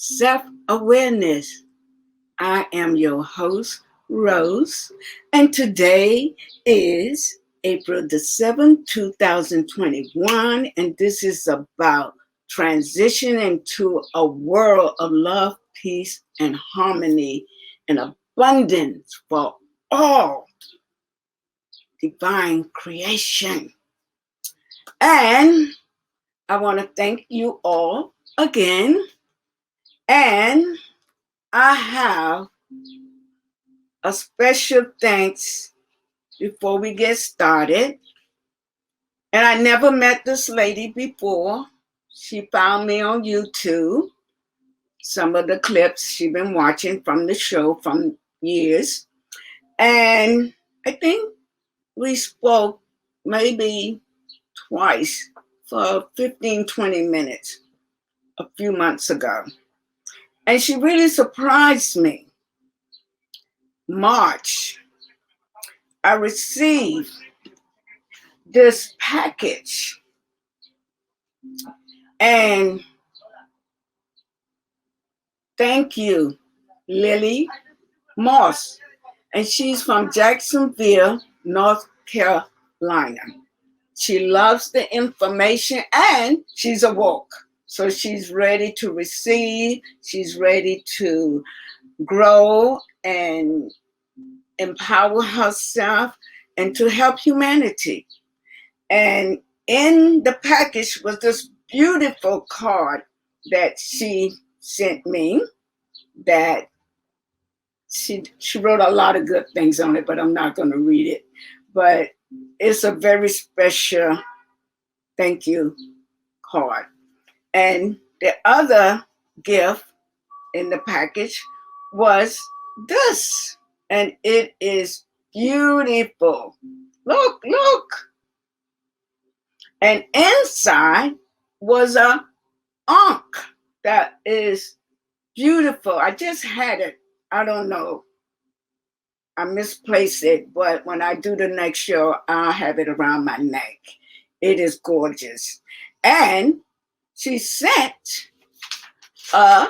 self-awareness. I am your host, Rose, and today is April the 7th, 2021, and this is about transitioning to a world of love, peace, and harmony and abundance for all divine creation. And I want to thank you all again. And I have a special thanks before we get started. And I never met this lady before. She found me on YouTube. Some of the clips she's been watching from the show from years. And I think we spoke maybe twice for 15, 20 minutes a few months ago. And she really surprised me. March, I received this package. And thank you, Lily Moss. And she's from Jacksonville, North Carolina. She loves the information and she's awoke. So she's ready to receive. She's ready to grow and empower herself and to help humanity. And in the package was this beautiful card that she sent me that she wrote a lot of good things on it, but I'm not going to read it. But it's a very special thank you card. And the other gift in the package was this. And it is beautiful. Look, look. And inside was a ankh that is beautiful. I just had it. I don't know. I misplaced it, but when I do the next show, I'll have it around my neck. It is gorgeous. And she sent a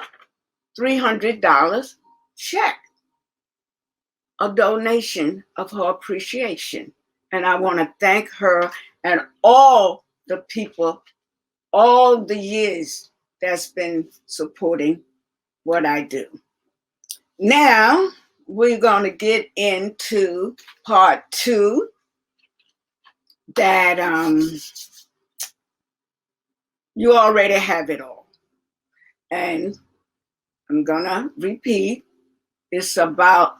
$300 check, a donation of her appreciation. And I want to thank her and all the people, all the years that's been supporting what I do. Now, we're going to get into part 2 that you already have it all. And I'm going to repeat. It's about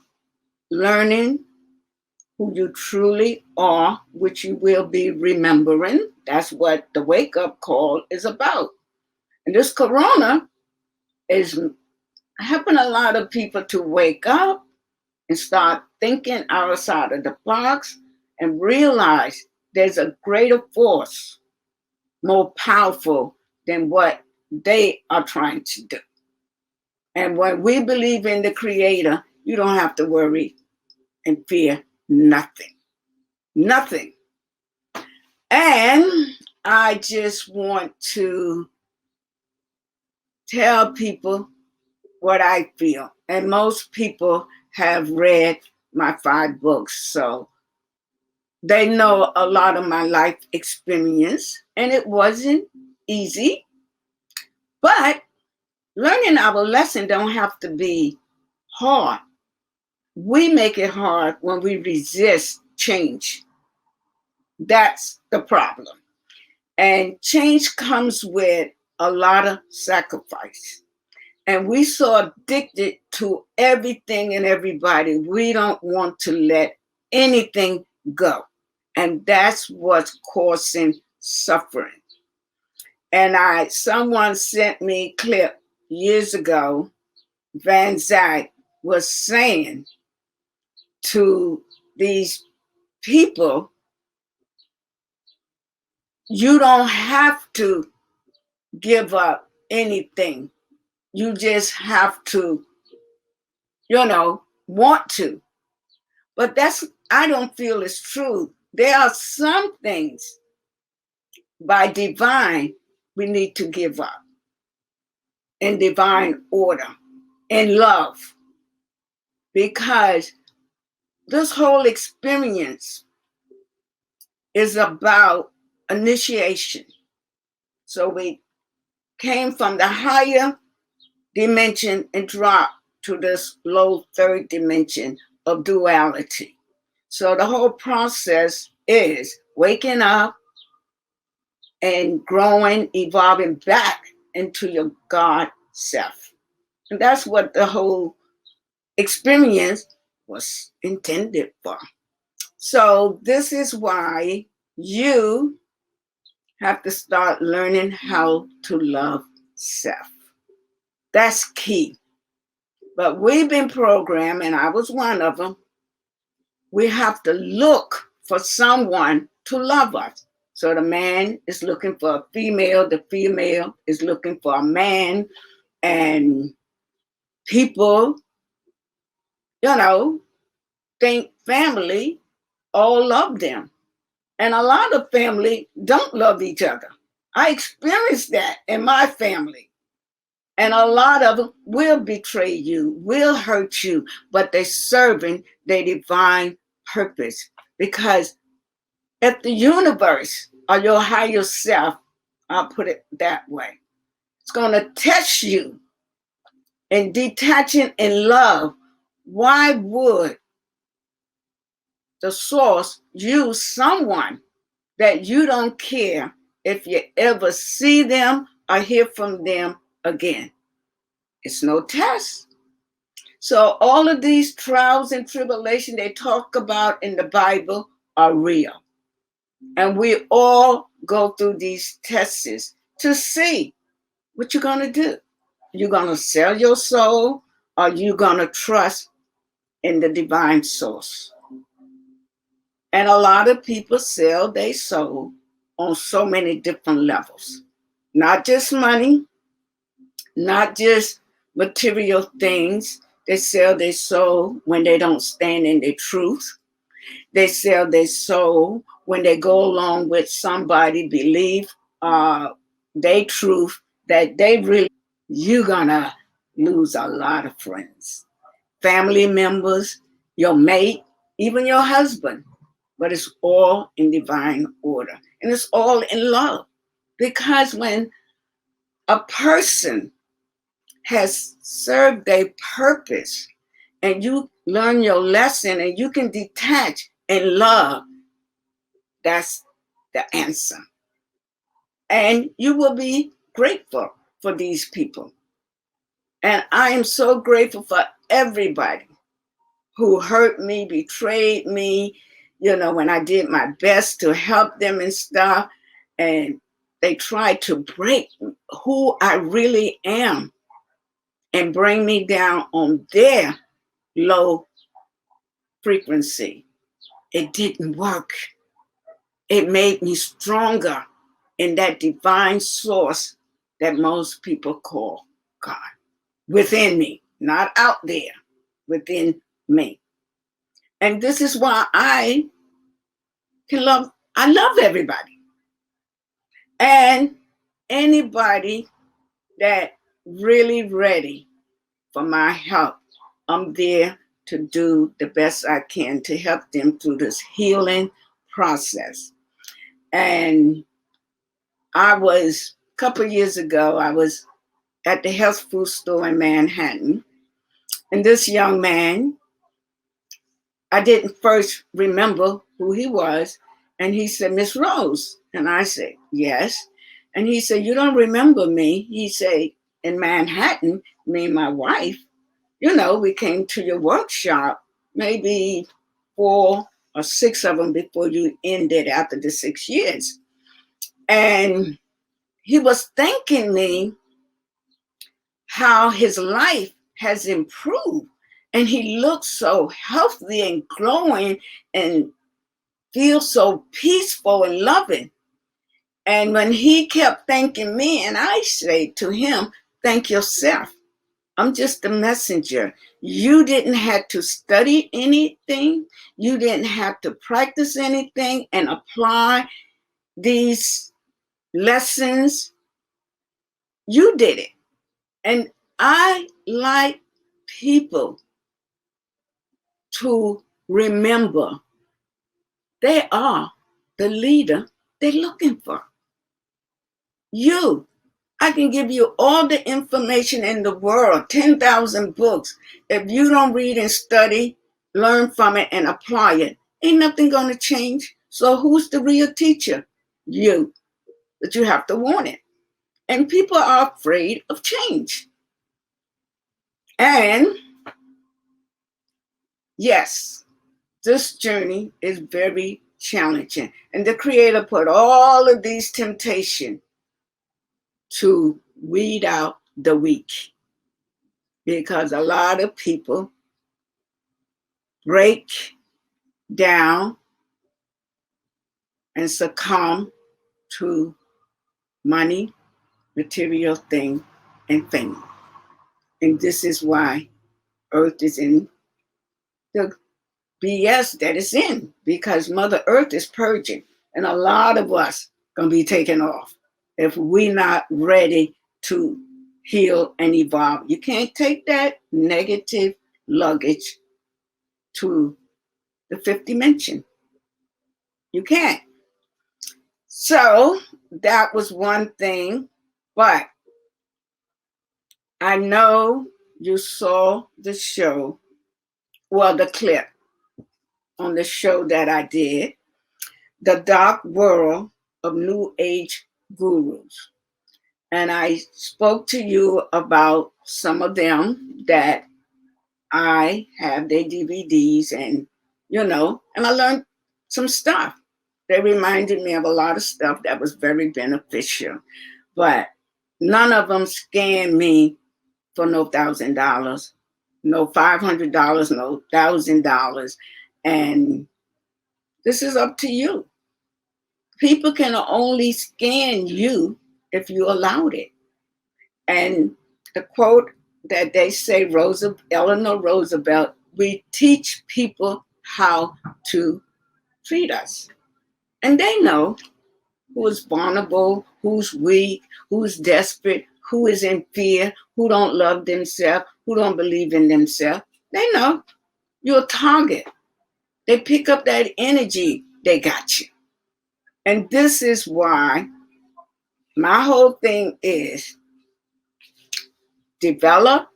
learning who you truly are, which you will be remembering. That's what the wake-up call is about. And this corona is helping a lot of people to wake up and start thinking outside of the box and realize there's a greater force, more powerful than what they are trying to do. And when we believe in the Creator, you don't have to worry and fear nothing. Nothing. And I just want to tell people what I feel. And most people have read my 5 books, so they know a lot of my life experience. And it wasn't easy, but learning our lesson don't have to be hard. We make it hard when we resist change. That's the problem. And change comes with a lot of sacrifice. And we so addicted to everything and everybody, we don't want to let anything go. And that's what's causing suffering. And someone sent me a clip years ago. Van Zyl was saying to these people, you don't have to give up anything. You just have to, want to. But I don't feel it's true. There are some things by divine we need to give up. in divine order, in love, because this whole experience is about initiation. So we came from the higher dimension and dropped to this low third dimension of duality. So the whole process is waking up and growing, evolving back into your God self. And that's what the whole experience was intended for. So this is why you have to start learning how to love self. That's key. But we've been programmed, and I was one of them. We have to look for someone to love us. So the man is looking for a female, the female is looking for a man, and people, think family all love them. And a lot of family don't love each other. I experienced that in my family. And a lot of them will betray you, will hurt you, but they're serving their divine purpose. Because if the universe or your higher self, I'll put it that way, it's going to test you in detaching in love, why would the source use someone that you don't care if you ever see them or hear from them again? It's no test. So all of these trials and tribulations they talk about in the Bible are real. And we all go through these tests to see what you're going to do. You're going to sell your soul, or you're going to trust in the divine source. And a lot of people sell their soul on so many different levels. Not just money, not just material things. They sell their soul when they don't stand in their truth. They sell their soul when they go along with somebody believe their truth that they really, you're gonna lose a lot of friends, family members, your mate, even your husband. But it's all in divine order. And it's all in love. Because when a person has served their purpose and you learn your lesson and you can detach and love, that's the answer. And you will be grateful for these people. And I am so grateful for everybody who hurt me, betrayed me, when I did my best to help them and stuff. And they tried to break who I really am and bring me down on their low frequency. It didn't work. It made me stronger in that divine source that most people call God. Within me, not out there, within me. And this is why I love everybody. And anybody that really ready for my help, I'm there to do the best I can to help them through this healing process. And a couple of years ago, I was at the health food store in Manhattan. And this young man, I didn't first remember who he was. And he said, "Miss Rose." And I said, "Yes." And he said, "You don't remember me?" He said, "In Manhattan, me and my wife, we came to your workshop, maybe 4 or 6 of them before you ended after the 6 years." And he was thanking me how his life has improved. And he looks so healthy and glowing and feels so peaceful and loving. And when he kept thanking me, and I say to him, "Thank yourself. I'm just a messenger. You didn't have to study anything. You didn't have to practice anything and apply these lessons. You did it. And I like people to remember they are the leader they're looking for. You. I can give you all the information in the world, 10,000 books. If you don't read and study, learn from it and apply it, ain't nothing going to change. So who's the real teacher? You. But you have to want it. And people are afraid of change. And yes, this journey is very challenging. And the Creator put all of these temptations to weed out the weak. Because a lot of people break down and succumb to money, material thing, and fame. And this is why Earth is in the BS that it's in, because Mother Earth is purging. And a lot of us going to be taken off if we're not ready to heal and evolve. You can't take that negative luggage to the fifth dimension. You can't. So that was one thing, but I know you saw the show, well, the clip on the show that I did, The Dark World of New Age Gurus. And I spoke to you about some of them that I have their DVDs and, and I learned some stuff. They reminded me of a lot of stuff that was very beneficial, but none of them scammed me for no $1,000, no $500, no $1,000. And this is up to you. People can only scan you if you allowed it. And the quote that they say, Eleanor Roosevelt, we teach people how to treat us. And they know who is vulnerable, who's weak, who's desperate, who is in fear, who don't love themselves, who don't believe in themselves. They know you're a target. They pick up that energy, they got you. And this is why my whole thing is develop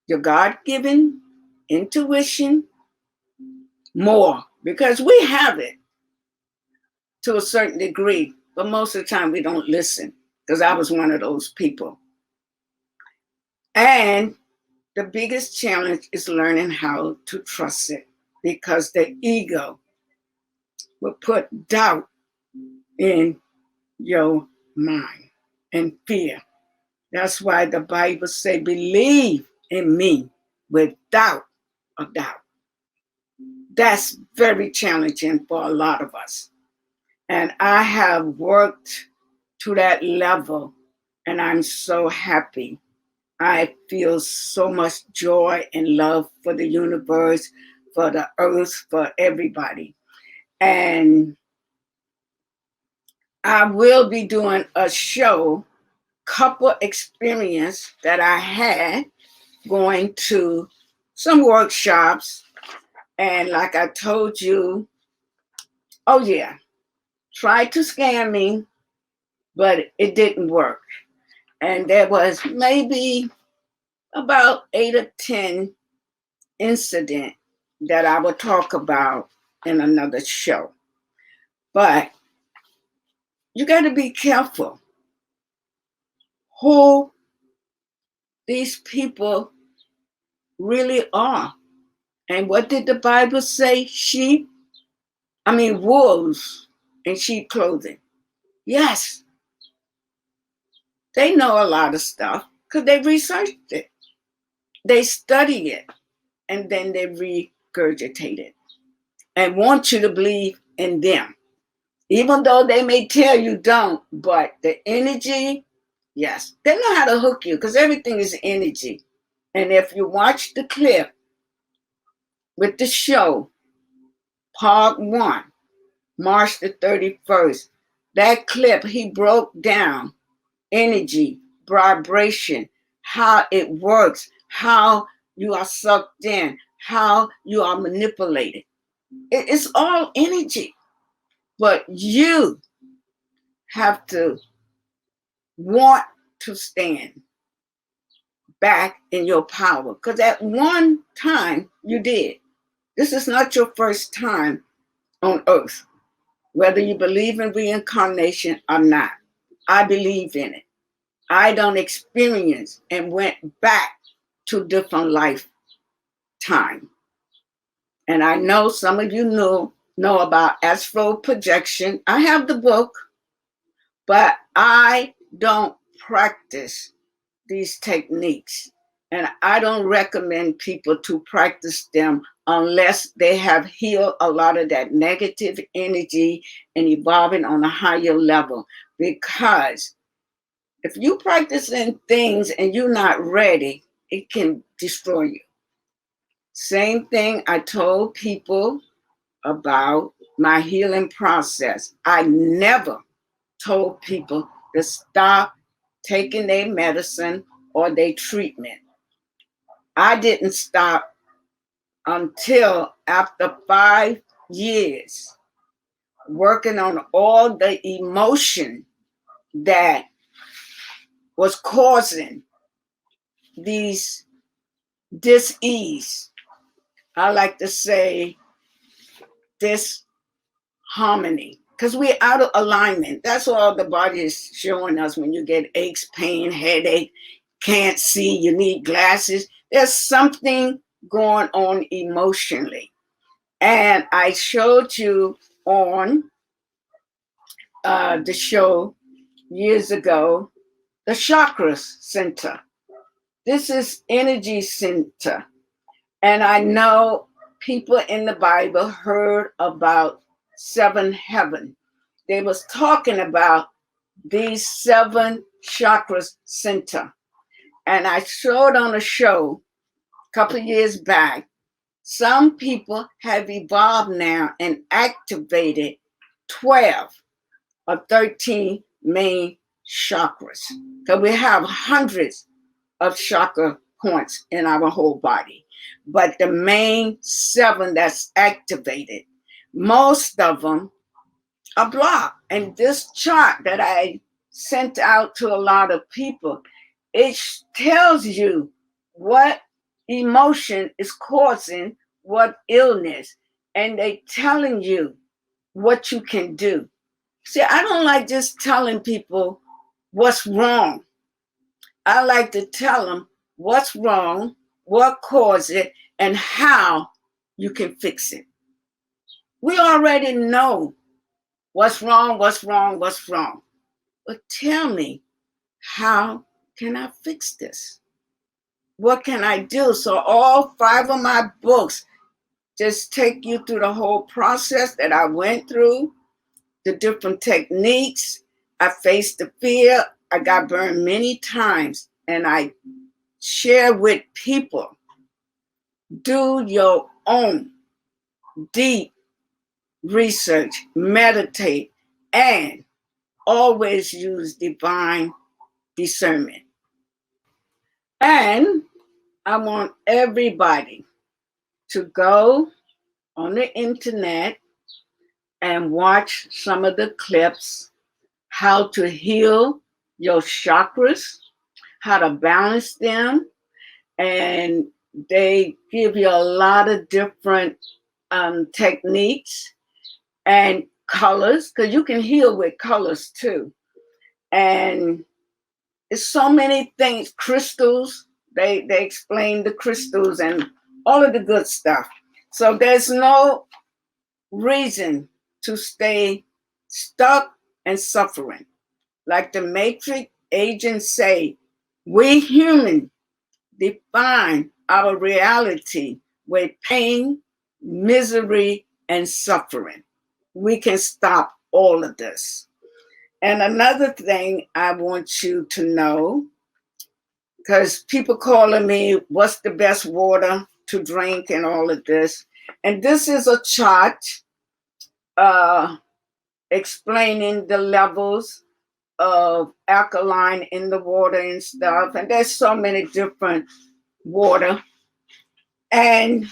your God-given intuition more, because we have it to a certain degree, but most of the time we don't listen, because I was one of those people. And the biggest challenge is learning how to trust it, because the ego will put doubt in your mind and fear. That's why the Bible says, believe in me without a doubt. That's very challenging for a lot of us. And I have worked to that level, and I'm so happy. I feel so much joy and love for the universe, for the earth, for everybody. And I will be doing a show, couple experience that I had going to some workshops. And like I told you, oh yeah, tried to scam me, but it didn't work. And there was maybe about 8 or 10 incidents that I will talk about in another show. But you got to be careful who these people really are. And what did the Bible say? Wolves in sheep clothing. Yes, they know a lot of stuff because they researched it. They study it, and then they regurgitate it and want you to believe in them. Even though they may tell you don't, but the energy, yes, they know how to hook you, because everything is energy. And if you watch the clip with the show, part 1, March the 31st, that clip, he broke down energy, vibration, how it works, how you are sucked in, how you are manipulated. It's all energy. But you have to want to stand back in your power. Because at one time you did. This is not your first time on earth, whether you believe in reincarnation or not. I believe in it. I don't experience and went back to different lifetime. And I know some of you know about astral projection. I have the book, but I don't practice these techniques. And I don't recommend people to practice them unless they have healed a lot of that negative energy and evolving on a higher level. Because if you practicing things and you're not ready, it can destroy you. Same thing I told people about my healing process. I never told people to stop taking their medicine or their treatment. I didn't stop until after 5 years working on all the emotion that was causing these dis-ease. I like to say disharmony, because we're out of alignment. That's all the body is showing us when you get aches, pain, headache, can't see, you need glasses. There's something going on emotionally. And I showed you on the show years ago, the Chakras Center. This is energy center. And I know people in the Bible heard about 7 heaven. They was talking about these 7 chakras center. And I showed on a show a couple of years back, some people have evolved now and activated 12 or 13 main chakras. Because we have hundreds of chakra points in our whole body. But the main 7 that's activated, most of them are blocked. And this chart that I sent out to a lot of people, it tells you what emotion is causing what illness. And they telling you what you can do. See, I don't like just telling people what's wrong. I like to tell them what's wrong, what caused it, and how you can fix it. We already know what's wrong. But tell me, how can I fix this? What can I do? So all 5 of my books just take you through the whole process that I went through, the different techniques. I faced the fear. I got burned many times. And I share with people, do your own deep research, meditate, and always use divine discernment. And I want everybody to go on the internet and watch some of the clips, how to heal your chakras, how to balance them. And they give you a lot of different techniques and colors, because you can heal with colors too. And it's so many things, crystals, they explain the crystals and all of the good stuff. So there's no reason to stay stuck and suffering. Like the Matrix agents say, we human define our reality with pain, misery, and suffering. We can stop all of this. And another thing I want you to know, because people calling me, what's the best water to drink and all of this. And this is a chart explaining the levels of alkaline in the water and stuff. And there's so many different water. And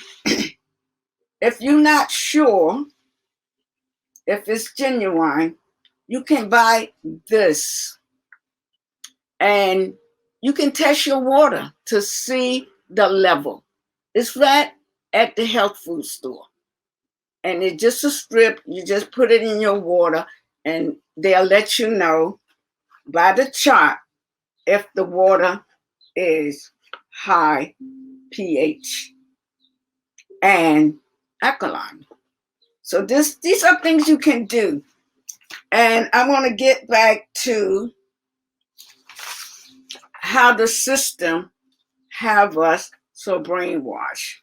if you're not sure if it's genuine, you can buy this. And you can test your water to see the level. It's right at the health food store. And it's just a strip. You just put it in your water, and they'll let you know by the chart if the water is high pH and alkaline. So these are things you can do. And I want to get back to how the system have us so brainwashed.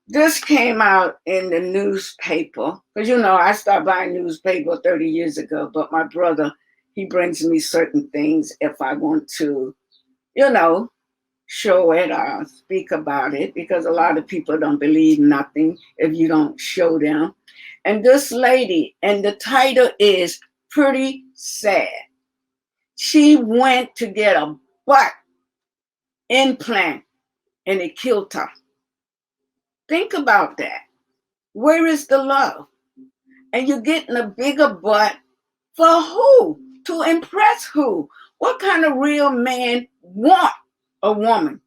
This came out in the newspaper, because I stopped buying newspaper 30 years ago, but my brother, he brings me certain things if I want to, show it or speak about it, because a lot of people don't believe nothing if you don't show them. And this lady, and the title is Pretty Sad. She went to get a butt implant and it killed her. Think about that. Where is the love? And you're getting a bigger butt for who? To impress who? What kind of real man want a woman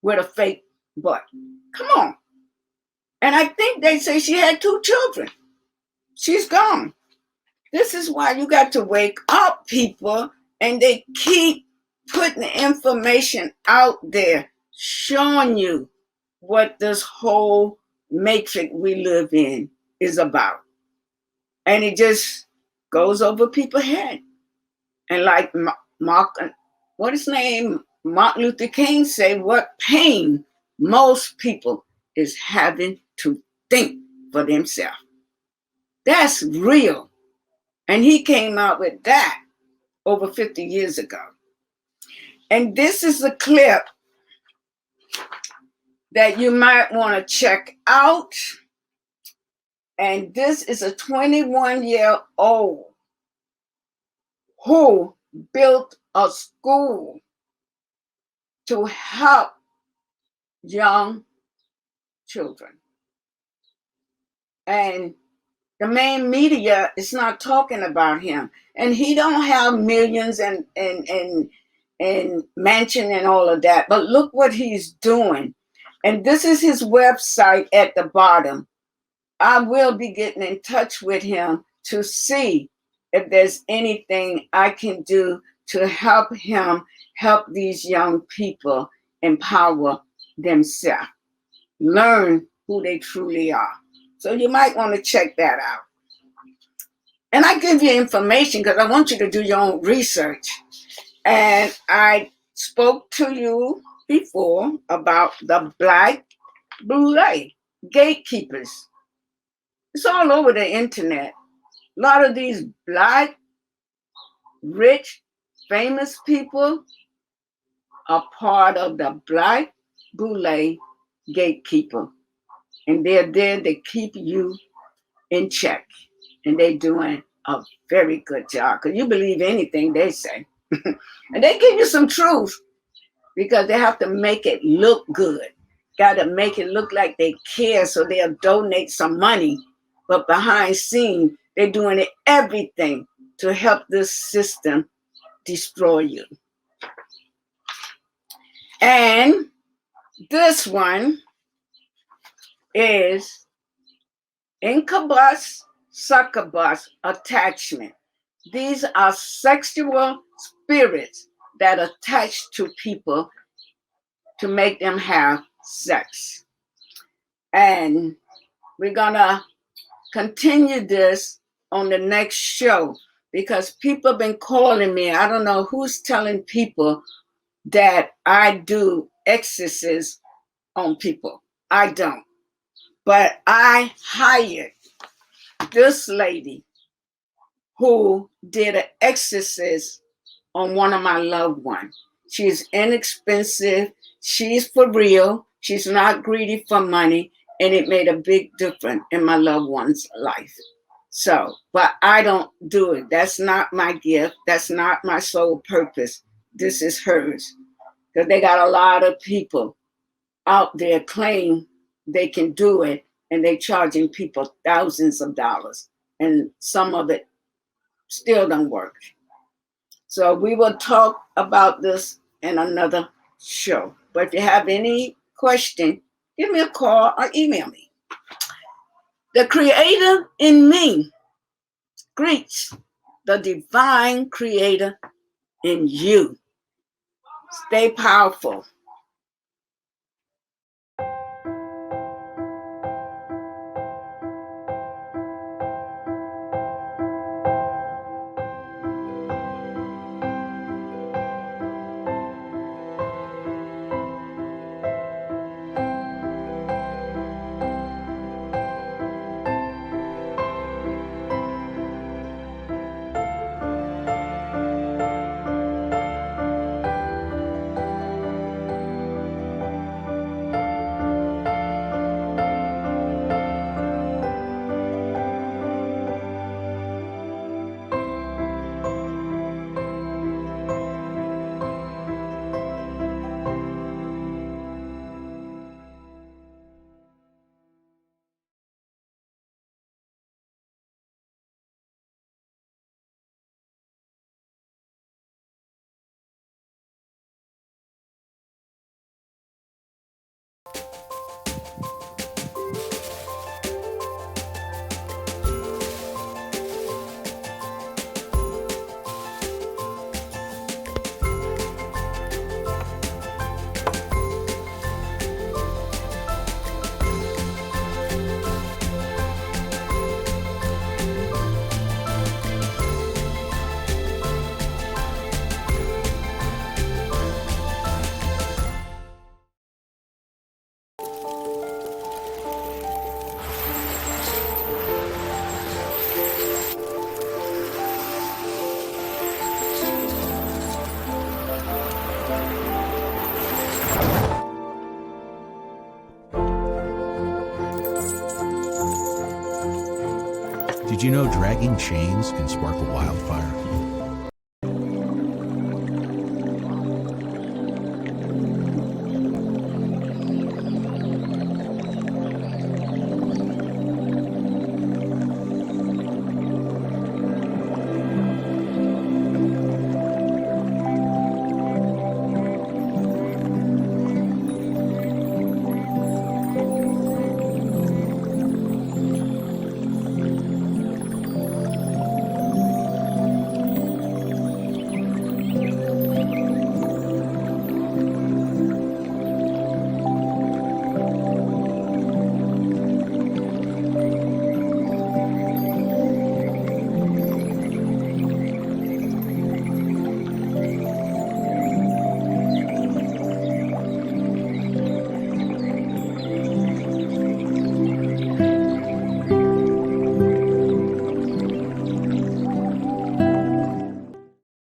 with a fake butt? Come on. And I think they say she had 2 children. She's gone. This is why you got to wake up, people, and they keep putting the information out there, showing you what this whole matrix we live in is about. And it just goes over people's head. And like Martin Luther King said, what pain most people is having to think for themselves. That's real. And he came out with that over 50 years ago. And this is a clip that you might want to check out. And this is a 21-year-old who built a school to help young children. And the main media is not talking about him. And he don't have millions and mansion and all of that. But look what he's doing. And this is his website at the bottom. I will be getting in touch with him to see if there's anything I can do to help him help these young people empower themselves, learn who they truly are. So you might want to check that out. And I give you information because I want you to do your own research. And I spoke to you before about the black boule, gatekeepers. It's all over the internet. A lot of these black, rich, famous people are part of the black boule gatekeeper. And they're there to keep you in check. And they're doing a very good job. Because you believe anything they say. And they give you some truth. Because they have to make it look good. Got to make it look like they care, so they'll donate some money. But behind scenes, they're doing everything to help this system destroy you. And this one is incubus, succubus attachment. These are sexual spirits that attach to people to make them have sex. And we're gonna continue this on the next show because people have been calling me. I don't know who's telling people that I do exorcisms on people. I don't. But I hired this lady who did an exorcism on one of my loved ones. She's inexpensive. She's for real. She's not greedy for money. And it made a big difference in my loved one's life. So, but I don't do it. That's not my gift. That's not my sole purpose. This is hers. Because they got a lot of people out there claim they can do it, and they charging people thousands of dollars, and some of it still don't work. So we will talk about this in another show. But if you have any question, give me a call or email me. The creator in me greets the divine creator in you. Stay powerful. Did you know dragging chains can spark a wildfire?